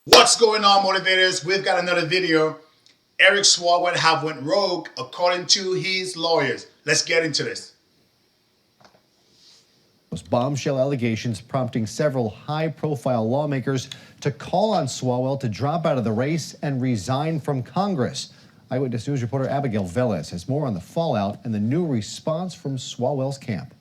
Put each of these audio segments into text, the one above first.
What's going on, motivators? We've got another video. Eric Swalwell have went rogue according to his lawyers. Let's get into this. Those bombshell allegations prompting several high-profile lawmakers to call on Swalwell to drop out of the race and resign from Congress. Eyewitness News reporter Abigail Velez has more on the fallout and the new response from Swalwell's camp.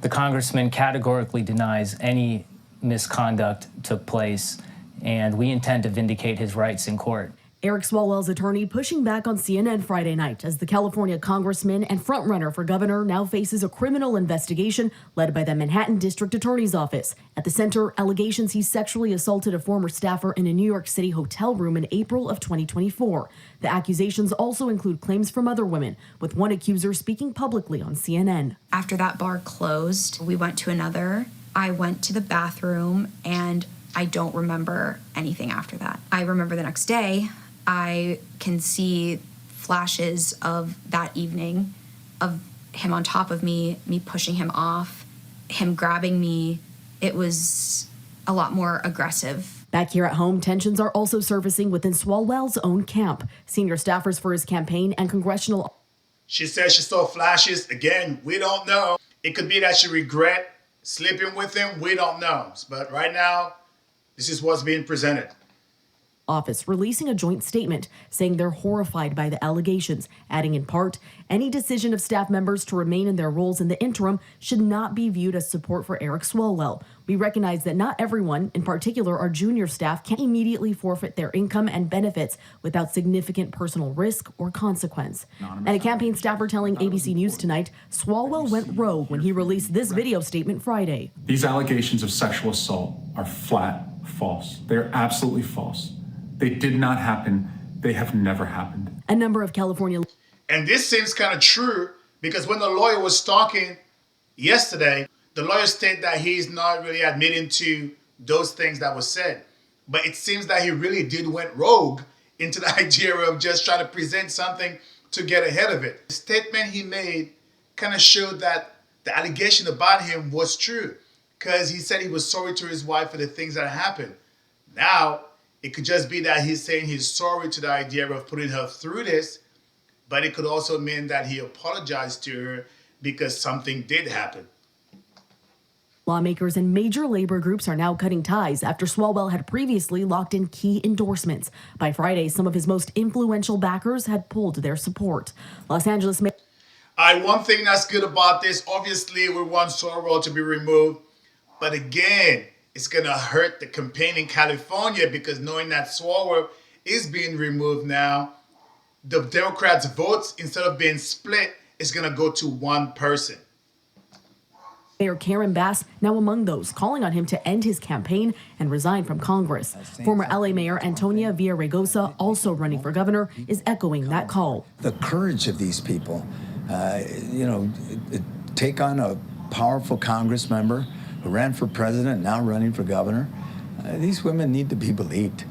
The congressman categorically denies any misconduct took place, and we intend to vindicate his rights in court. Eric Swalwell's attorney pushing back on CNN Friday night as the California congressman and frontrunner for governor now faces a criminal investigation led by the Manhattan District Attorney's Office. At the center, allegations he sexually assaulted a former staffer in a New York City hotel room in April of 2024. The accusations also include claims from other women, with one accuser speaking publicly on CNN. After that bar closed, we went to another. I went to the bathroom and I don't remember anything after that. I remember the next day, I can see flashes of that evening of him on top of me pushing him off, him grabbing me. It was a lot more aggressive. Back here at home, tensions are also surfacing within Swalwell's own camp. Senior staffers for his campaign and congressional. She says she saw flashes. Again, we don't know. It could be that she regret sleeping with him. We don't know. But right now, this is what's being presented. Office releasing a joint statement saying they're horrified by the allegations, adding in part, any decision of staff members to remain in their roles in the interim should not be viewed as support for Eric Swalwell. We recognize that not everyone, in particular our junior staff, can immediately forfeit their income and benefits without significant personal risk or consequence. And a campaign staffer telling ABC News tonight, Swalwell went rogue when he released this video statement Friday. These allegations of sexual assault are flat false. They're absolutely false. They did not happen. They have never happened. A number of California. And this seems kind of true because when the lawyer was talking yesterday, the lawyer stated that he's not really admitting to those things that was said. But it seems that he really did went rogue into the idea of just trying to present something to get ahead of it. The statement he made kind of showed that the allegation about him was true because he said he was sorry to his wife for the things that happened. Now, it could just be that he's saying he's sorry to the idea of putting her through this, but it could also mean that he apologized to her because something did happen. Lawmakers and major labor groups are now cutting ties after Swalwell had previously locked in key endorsements. By Friday, some of his most influential backers had pulled their support. Los Angeles Mayor. One thing that's good about this, obviously we want Swalwell to be removed, but again, it's going to hurt the campaign in California because knowing that Swalwell is being removed now, the Democrats' votes, instead of being split, is going to go to one person. Mayor Karen Bass now among those calling on him to end his campaign and resign from Congress. Former LA Mayor Antonia Villaraigosa, also running for governor, is echoing that call. The courage of these people, take on a powerful Congress member who ran for president, now running for governor. These women need to be believed.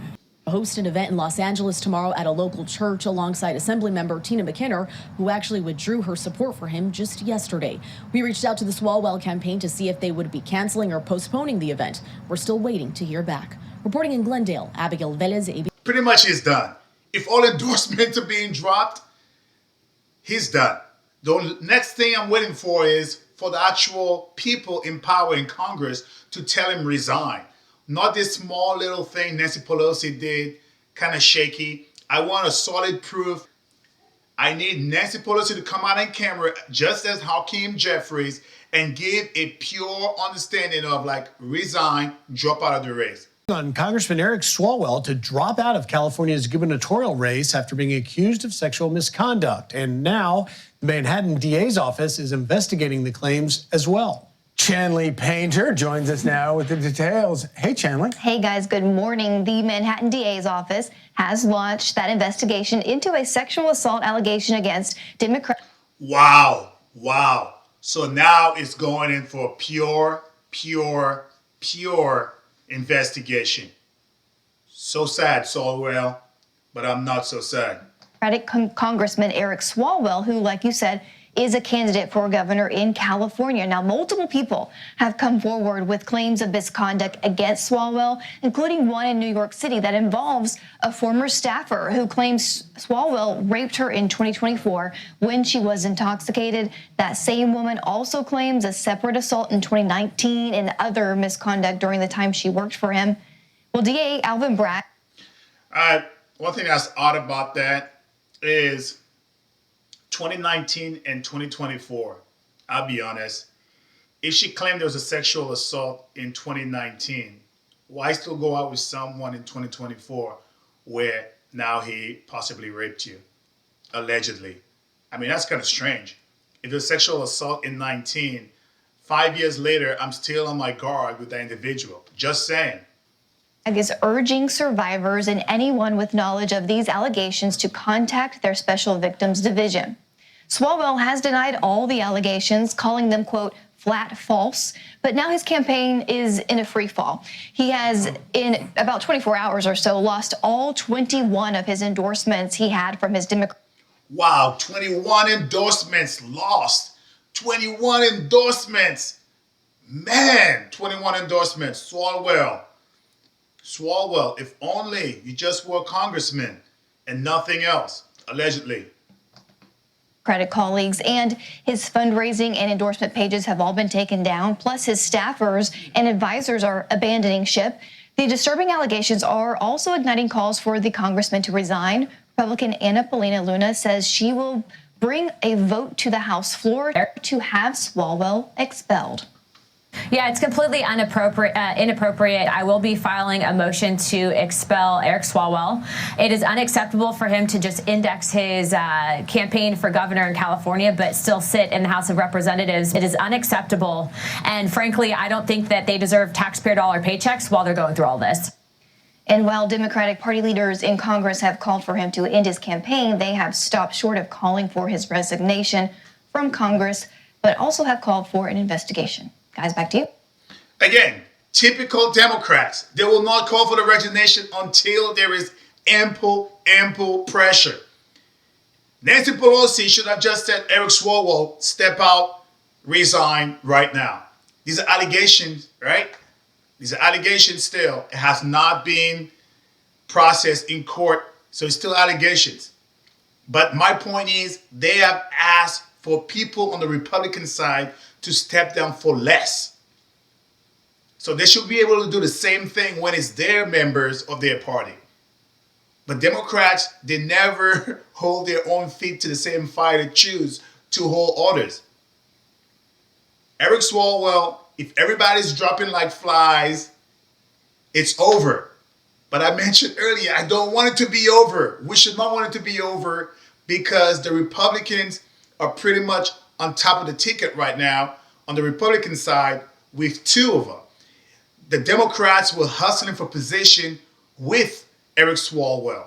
Host an event in Los Angeles tomorrow at a local church alongside Assemblymember Tina McKinnon, who actually withdrew her support for him just yesterday. We reached out to the Swalwell campaign to see if they would be canceling or postponing the event. We're still waiting to hear back. Reporting in Glendale, Abigail Velez, ABC. Pretty much he's done. If all endorsements are being dropped, he's done. The next thing I'm waiting for is for the actual people in power in Congress to tell him resign. Not this small little thing Nancy Pelosi did, kind of shaky. I want a solid proof. I need Nancy Pelosi to come out on camera, just as Hakeem Jeffries, and give a pure understanding of resign, drop out of the race. On Congressman Eric Swalwell to drop out of California's gubernatorial race after being accused of sexual misconduct. And now the Manhattan DA's office is investigating the claims as well. Chanley Painter joins us now with the details. Hey, Chanley. Hey, guys. Good morning. The Manhattan DA's office has launched that investigation into a sexual assault allegation against Democrat. Wow. So now it's going in for pure investigation. So sad, Swalwell, but I'm not so sad. Congressman Eric Swalwell, who, like you said, is a candidate for governor in California. Now, multiple people have come forward with claims of misconduct against Swalwell, including one in New York City that involves a former staffer who claims Swalwell raped her in 2024 when she was intoxicated. That same woman also claims a separate assault in 2019 and other misconduct during the time she worked for him. Well, DA Alvin Bragg. One thing that's odd about that is 2019 and 2024. I'll be honest. If she claimed there was a sexual assault in 2019, why still go out with someone in 2024 where now he possibly raped you, allegedly? I mean, that's kind of strange. If there's sexual assault in 19, 5 years later, I'm still on my guard with that individual. Just saying. Is urging survivors and anyone with knowledge of these allegations to contact their Special Victims Division. Swalwell has denied all the allegations, calling them, quote, flat false, but now his campaign is in a free fall. He has, in about 24 hours or so, lost all 21 of his endorsements he had from his Democrat. Wow, 21 endorsements lost. 21 endorsements. Man, 21 endorsements. Swalwell, if only you just were a congressman and nothing else, allegedly. Credit colleagues and his fundraising and endorsement pages have all been taken down, plus his staffers and advisors are abandoning ship. The disturbing allegations are also igniting calls for the congressman to resign. Republican Anna Paulina Luna says she will bring a vote to the House floor to have Swalwell expelled. Yeah, it's completely inappropriate. I will be filing a motion to expel Eric Swalwell. It is unacceptable for him to just index his campaign for governor in California, but still sit in the House of Representatives. It is unacceptable. And frankly, I don't think that they deserve taxpayer dollar paychecks while they're going through all this. And while Democratic Party leaders in Congress have called for him to end his campaign, they have stopped short of calling for his resignation from Congress, but also have called for an investigation. Guys, back to you. Again, typical Democrats. They will not call for the resignation until there is ample pressure. Nancy Pelosi should have just said, Eric Swalwell, step out, resign right now. These are allegations, right? These are allegations still. It has not been processed in court, so it's still allegations. But my point is, they have asked for people on the Republican side to step down for less. So they should be able to do the same thing when it's their members of their party. But Democrats, they never hold their own feet to the same fire to choose to hold others. Eric Swalwell, if everybody's dropping like flies, it's over. But I mentioned earlier, I don't want it to be over. We should not want it to be over because the Republicans are pretty much on top of the ticket right now on the Republican side with two of them. The Democrats were hustling for position with Eric Swalwell.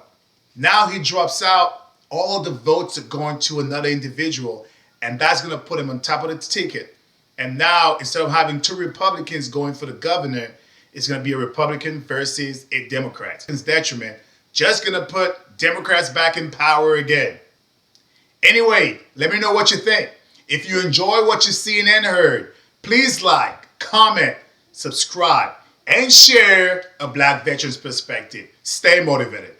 Now he drops out, all the votes are going to another individual, and that's going to put him on top of the ticket. And now, instead of having two Republicans going for the governor, it's going to be a Republican versus a Democrat. It's detriment. Just going to put Democrats back in power again. Anyway, let me know what you think. If you enjoy what you've seen and heard, please like, comment, subscribe, and share a Black veteran's perspective. Stay motivated.